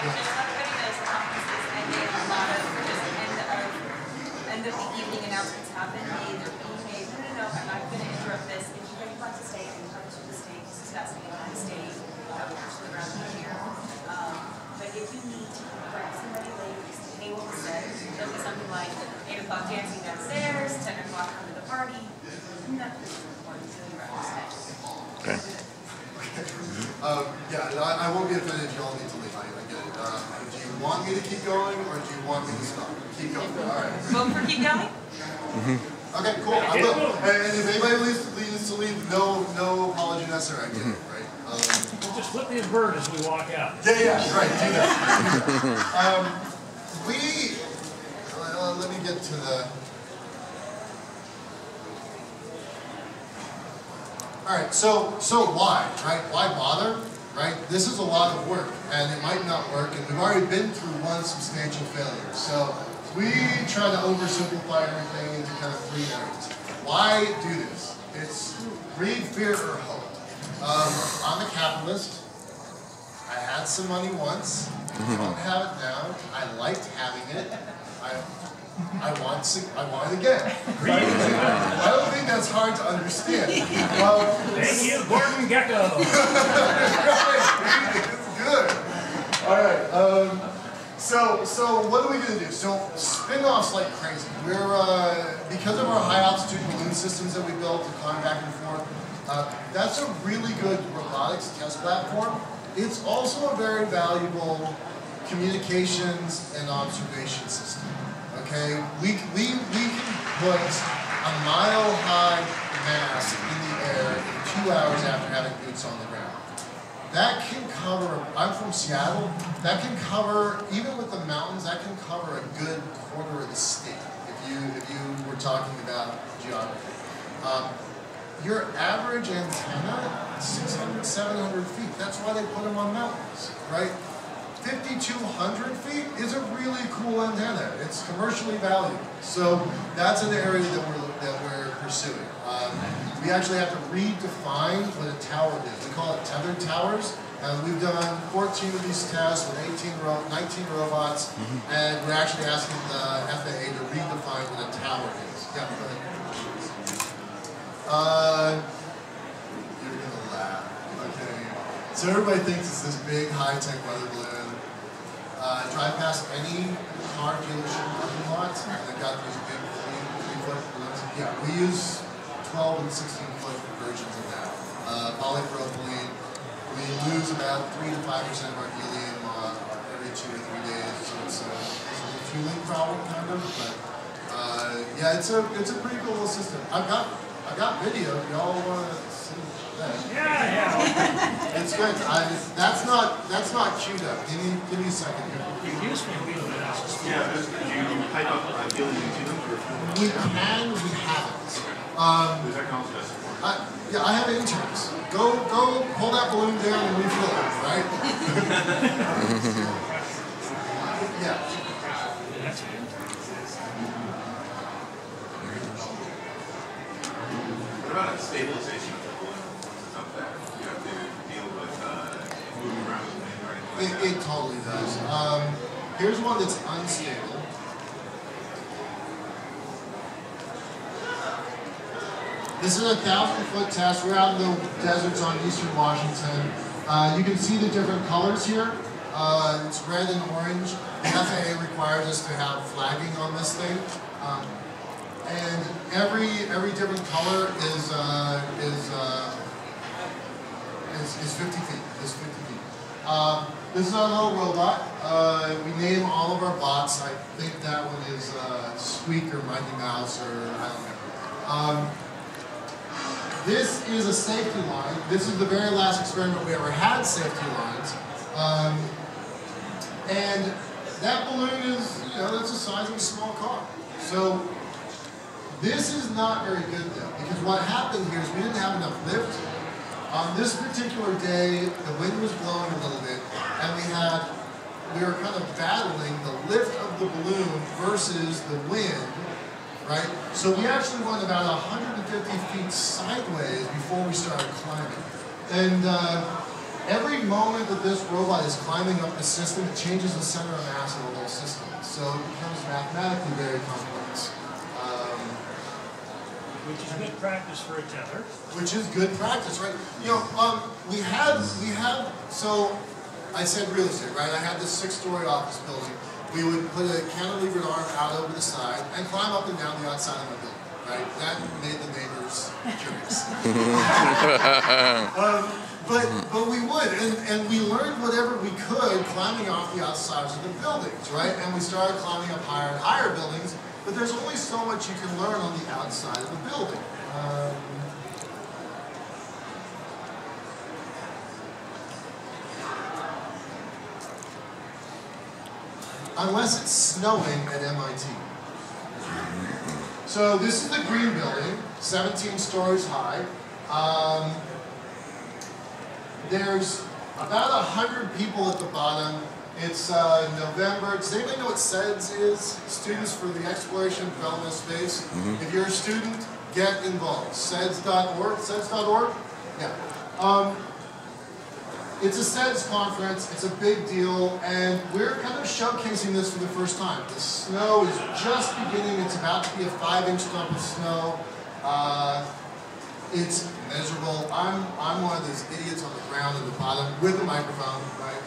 everybody knows the conference is ending. A lot of just end of the evening announcements happen. They're being made. No, I'm not going to interrupt this. If you guys want to stay and come to the stage, this is fascinating on the stage. That will push the ground here. But if you need to grab somebody later, just the table is set. There'll be something like 8 o'clock dancing downstairs, 10 o'clock come to the party. Nothing important to the rest. Okay. Yeah, I won't be offended if you all need to leave. I get it. Do you want me to keep going, or do you want me to stop? Keep going. All right. Vote for keep going? Okay, cool. I will. And if anybody needs to leave, no apology necessary. I get it, right? We'll just flip the bird as we walk out. Yeah, right. Do that. Let me get to the. All right, so why, right? Why bother, right? This is a lot of work, and it might not work, and we've already been through one substantial failure. So we try to oversimplify everything into kind of 3 areas. Why do this? It's greed, fear, or hope. I'm a capitalist. I had some money once. I don't have it now. I liked having it. I want it again. Right? I don't think that's hard to understand. Thank you, Gordon Gekko. Right, it's good. All right. So what are we going to do? So spin-offs like crazy. We're because of our high altitude balloon systems that we built to climb back and forth. That's a really good robotics test platform. It's also a very valuable communications and observation system. Okay, we can put a mile-high mast in the air in 2 hours after having boots on the ground. That can cover, I'm from Seattle, that can cover, even with the mountains, that can cover a good quarter of the state, if you were talking about geography. Your average antenna, 600, 700 feet, that's why they put them on mountains, right? 5,200 feet is a really cool antenna. It's commercially valuable. So that's an area that we're pursuing. We actually have to redefine what a tower is. We call it tethered towers. We've done 14 of these tests with 19 robots, and we're actually asking the FAA to redefine what a tower is. Yeah, go ahead. You're gonna laugh. Okay. So everybody thinks it's this big high-tech weather balloon. Drive past any car dealership parking lot, and they've got these big 3-foot balloons. Yeah, we use 12 and 16-foot versions of that. Polypropylene. We lose about 3 to 5% of our helium every 2 or 3 days, so it's a fueling problem kind of. But yeah, it's a pretty cool little system. I've got video. Y'all want to see that? Yeah. It's good. That's not queued up. Give me a second here. You used me a wheel analysis. Yeah, do you pipe up helium into them? We can, we haven't. Does that count as support? Yeah, I have interns. Go pull that balloon down and refill it, right? Yeah. What about stabilization of the balloon? Stuff that you have to deal with moving around the plane or anything like that? It totally does. Here's one that's unstable. This is a 1,000-foot test. We're out in the deserts on eastern Washington. You can see the different colors here. It's red and orange. The FAA requires us to have flagging on this thing. And every different color is 50 feet. Is 50 feet. This is our little robot. We name all of our bots. I think that one is Squeak or Mighty Mouse or I don't know. This is a safety line. This is the very last experiment we ever had safety lines. And that balloon is, that's the size of a small car. So this is not very good though, because what happened here is we didn't have enough lift. On this particular day, the wind was blowing a little bit, and we were kind of battling the lift of the balloon versus the wind. Right? So we actually went about 150 feet sideways before we started climbing. And every moment that this robot is climbing up the system, it changes the center of mass of the whole system. So it becomes mathematically very complex. Which is good practice for a tether. Which is good practice, right? You know, we had, so I said real estate, right? I had this 6-story office building. We would put a cantilevered arm out over the side and climb up and down the outside of my building, right? That made the neighbors curious. But we would, and we learned whatever we could climbing off the outsides of the buildings, right? And we started climbing up higher and higher buildings, but there's only so much you can learn on the outside of the building. Unless it's snowing at MIT. So this is the green building, 17 stories high. There's about 100 people at the bottom. It's November. Does anybody know what SEDS is? Students for the Exploration and Development of Space. If you're a student, get involved. SEDS.org. SEDS.org? Yeah. It's a SEDS conference. It's a big deal, and we're kind of showcasing this for the first time. The snow is just beginning. It's about to be a 5-inch dump of snow. It's miserable. I'm one of those idiots on the ground at the bottom with a microphone, right?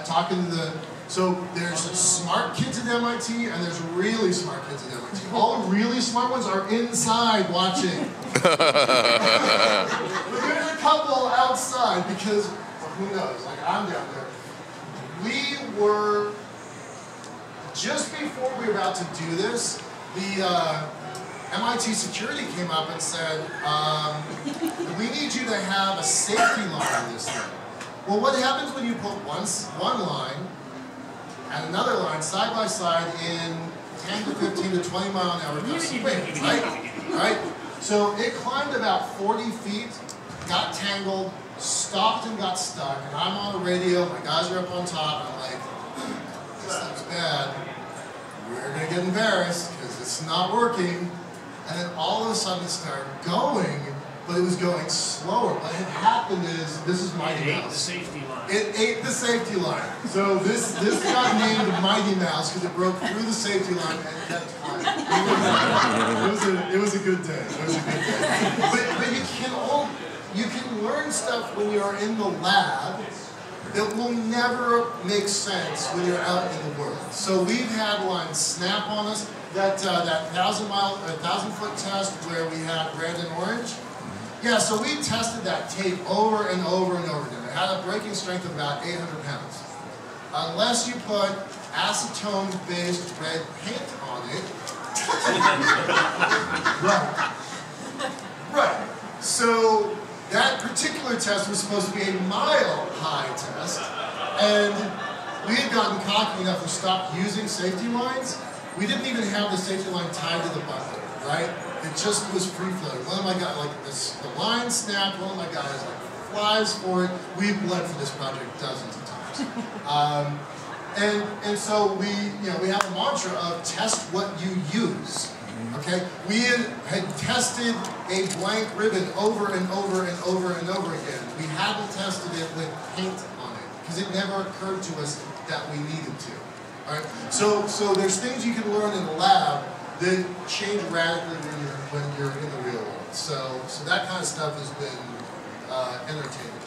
Talking to the. So there's smart kids at MIT and there's really smart kids at MIT. All the really smart ones are inside watching. But there's a couple outside because who knows? Like I'm down there. We were just before we were about to do this. The MIT security came up and said, we need you to have a safety line in this thing. Well, what happens when you put one line and another line side by side in 10 to 15 to 20 mile an hour gusts of wind, right? So it climbed about 40 feet, got tangled, stopped and got stuck, and I'm on the radio, my guys are up on top, and I'm like, this looks bad. We're gonna get embarrassed because it's not working. And then all of a sudden it started going, but it was going slower. What had happened is, this is Mighty Mouse. It ate the safety line. It ate the safety line. So this got named Mighty Mouse because it broke through the safety line and kept climbing. It was a good day. It was a good day. But you can learn stuff when you're in the lab that will never make sense when you're out in the world. So we've had lines snap on us. That 1,000-foot test where we had red and orange. Yeah, so we tested that tape over and over and over again. It had a breaking strength of about 800 pounds. Unless you put acetone-based red paint on it. Right. So that particular test was supposed to be a mile-high test, and we had gotten cocky enough to stop using safety lines. We didn't even have the safety line tied to the bucket, right? It just was free-floating. One of my guys, the line snapped, one of my guys flies for it. We've bled for this project dozens of times. And so we have a mantra of test what you use. Okay? We had tested a blank ribbon over and over and over and over again. We hadn't tested it with paint on it because it never occurred to us that we needed to. All right? So there's things you can learn in the lab that change radically when you're in the real world. So that kind of stuff has been entertaining.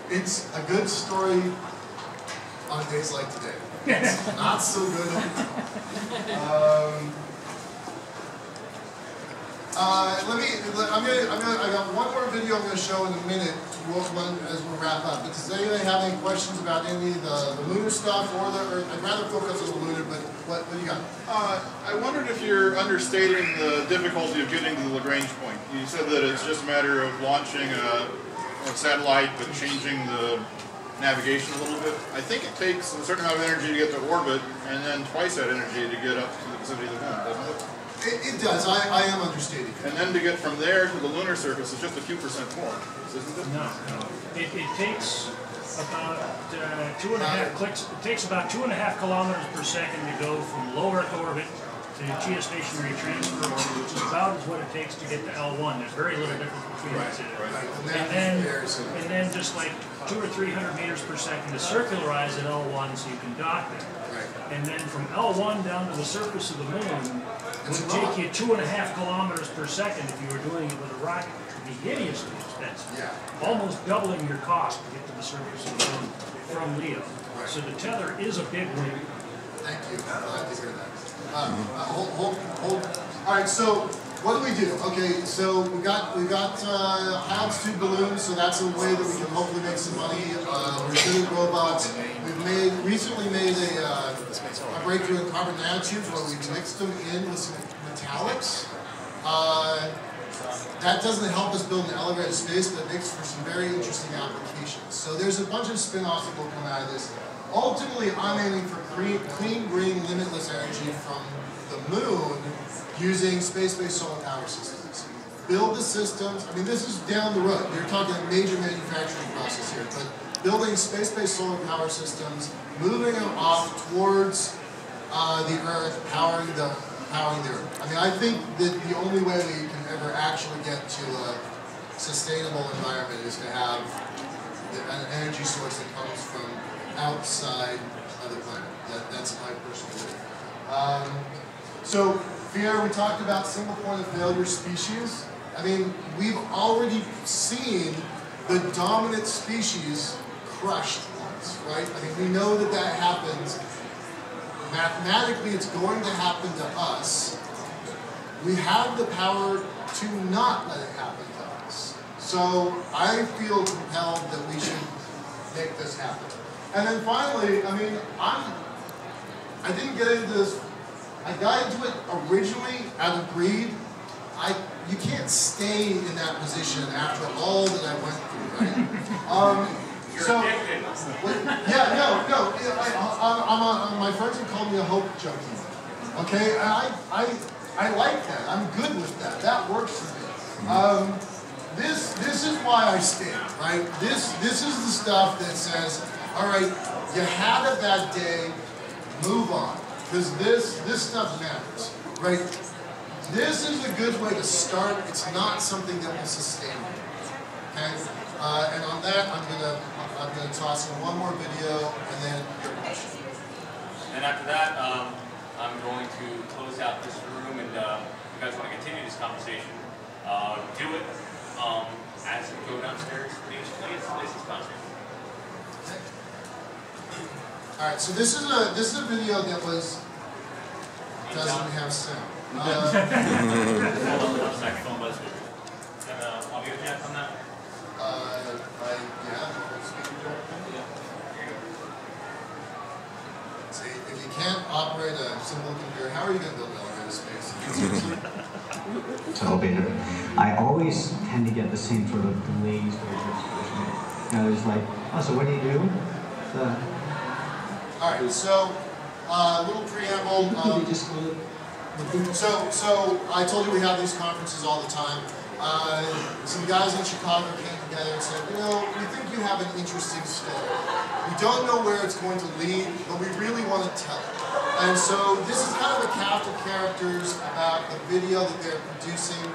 It's a good story on days like today. It's not so good. I got one more video I'm going to show in a minute as we wrap up. But does anybody have any questions about any of the lunar stuff or I'd rather focus on the lunar, but what do you got? I wondered if you're understating the difficulty of getting to the Lagrange point. You said that it's just a matter of launching a satellite but changing the navigation a little bit. I think it takes a certain amount of energy to get to orbit and then twice that energy to get up to the vicinity of the moon, doesn't it? It does. I am understating. And then to get from there to the lunar surface is just a few percent more, isn't it? No. It takes about 2.5 clicks. It takes about 2.5 kilometers per second to go from low Earth orbit the geostationary transfer orbit, which is about as what it takes to get to L1. There's very little difference between the two. And then just like 200 or 300 meters per second to circularize at L1 so you can dock there. And then from L1 down to the surface of the moon would take you 2.5 kilometers per second if you were doing it with a rocket, which would be hideously expensive. Almost doubling your cost to get to the surface of the moon from LEO. So the tether is a big win. Thank you. Glad to hear that. Hold. All right. So what do? Okay. So we got high altitude balloons. So that's a way that we can hopefully make some money. We're doing robots. We've recently made a breakthrough in carbon nanotubes where we mixed them in with some metallics. That doesn't help us build an elevated space, but it makes for some very interesting applications. So there's a bunch of spin-offs that will come out of this. Ultimately, I'm aiming for clean, green, limitless energy from the moon using space-based solar power systems. Build the systems. I mean, this is down the road. You're talking a major manufacturing process here, but building space-based solar power systems, moving them off towards the Earth, powering the Earth. I mean, I think that the only way we can ever actually get to a sustainable environment is to have an energy source that comes from outside of the planet. That's my personal belief. So, Pierre, we talked about single point of failure species. I mean, we've already seen the dominant species crushed once, right? I mean, we know that that happens. Mathematically, it's going to happen to us. We have the power to not let it happen to us. So I feel compelled that we should make this happen. And then finally, I mean, I didn't get into this. I got into it originally out of greed. You can't stay in that position after all that I went through, right? My friends have called me a hope junkie. Okay, I like that. I'm good with that. That works for me. This is why I stand, right? This is the stuff that says, all right, you had a bad day, move on, because this stuff matters, right? This is a good way to start. It's not something that will sustain you. Okay, and on that, I'm gonna toss in one more video and then your question. And after that, I'm going to close out this room, and if you guys want to continue this conversation, do it as you go downstairs. Please conversation. Okay. All right. So this is a video that doesn't have sound. Hold on a second, phone buzz. And audio jack on that. See, if you can't operate a simple computer, how are you going to build an elevator space? So I always tend to get the same sort of delays for the expression. You know, it's like, oh, so what do you do? All right, so a little preamble. So I told you we have these conferences all the time. Some guys in Chicago came together and said, you know, we think you have an interesting story. We don't know where it's going to lead, but we really want to tell it. And so this is kind of a cast of characters about the video that they're producing.